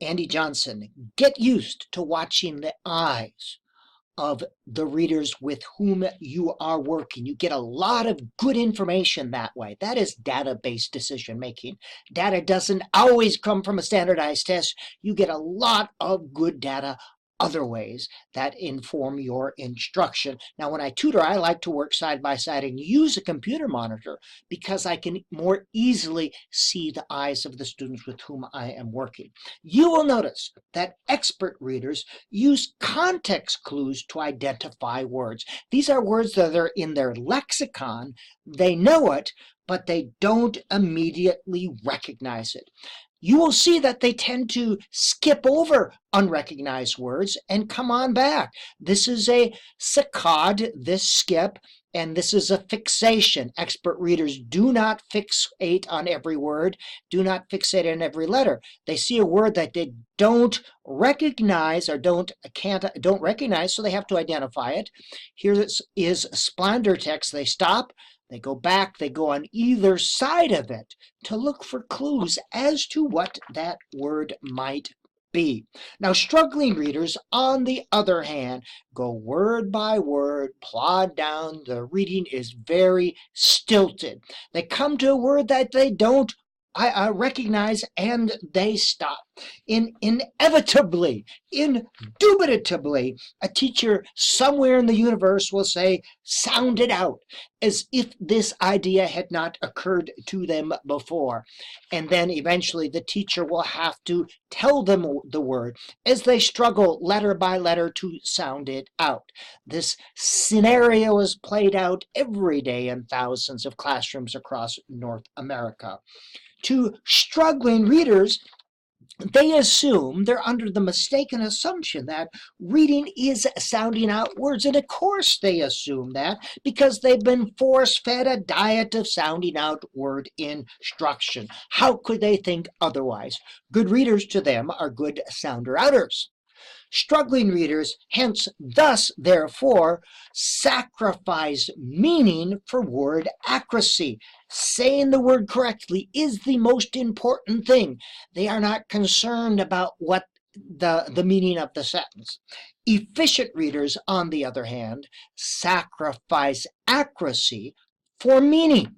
Andy Johnson. Get used to watching the eyes of the readers with whom you are working. You get a lot of good information that way. That is data-based decision making. Data doesn't always come from a standardized test. You get a lot of good data other ways that inform your instruction. Now, when I tutor, I like to work side by side and use a computer monitor because I can more easily see the eyes of the students with whom I am working. You will notice that expert readers use context clues to identify words. These are words that are in their lexicon. They know it, but they don't immediately recognize it. You will see that they tend to skip over unrecognized words and come on back. This is a saccade, this skip, and this is a fixation. Expert readers do not fixate on every word, do not fixate on every letter. They see a word that they don't recognize or don't recognize, so they have to identify it. Here is splander text. They stop. They go back, they go on either side of it to look for clues as to what that word might be. Now, struggling readers, on the other hand, go word by word, plod down. The reading is very stilted. They come to a word that they don't recognize and they stop. Inevitably, indubitably, a teacher somewhere in the universe will say, sound it out, as if this idea had not occurred to them before. And then eventually the teacher will have to tell them the word as they struggle letter by letter to sound it out. This scenario is played out every day in thousands of classrooms across North America. To struggling readers, they assume, they're under the mistaken assumption that reading is sounding out words. And of course they assume that because they've been force-fed a diet of sounding out word instruction. How could they think otherwise? Good readers to them are good sounder-outers. Struggling readers, hence, thus, therefore, sacrifice meaning for word accuracy. Saying the word correctly is the most important thing. They are not concerned about what the meaning of the sentence. Efficient readers, on the other hand, sacrifice accuracy for meaning.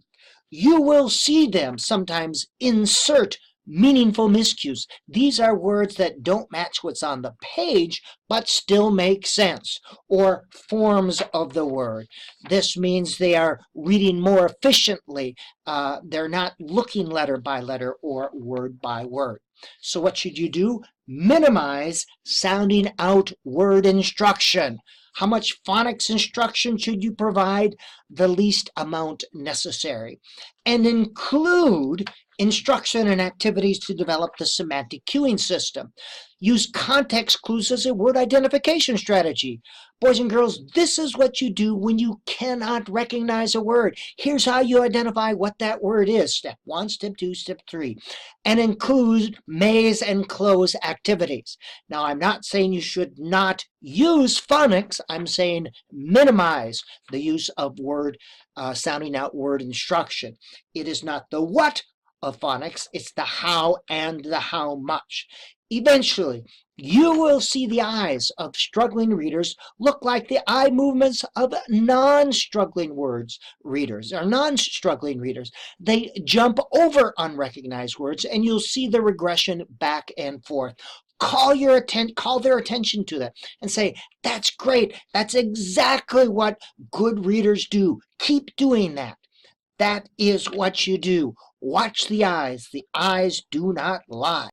You will see them sometimes insert meaningful miscues. These are words that don't match what's on the page, but still make sense, or forms of the word. This means they are reading more efficiently. They're not looking letter by letter or word by word. So what should you do? Minimize sounding out word instruction. How much phonics instruction should you provide? The least amount necessary. And include instruction and activities to develop the semantic cueing system. Use context clues as a word identification strategy. Boys and girls, this is what you do when you cannot recognize a word. Here's how you identify what that word is. Step 1, step 2, step 3. And include maze and close activities. Now, I'm not saying you should not use phonics. I'm saying minimize the use of word, sounding out word instruction. It is not the what of phonics, it's the how and the how much. Eventually, you will see the eyes of struggling readers look like the eye movements of non-struggling readers. They jump over unrecognized words, and you'll see the regression back and forth. Call their attention to that and say, that's great. That's exactly what good readers do. Keep doing that. That is what you do. Watch the eyes. The eyes do not lie.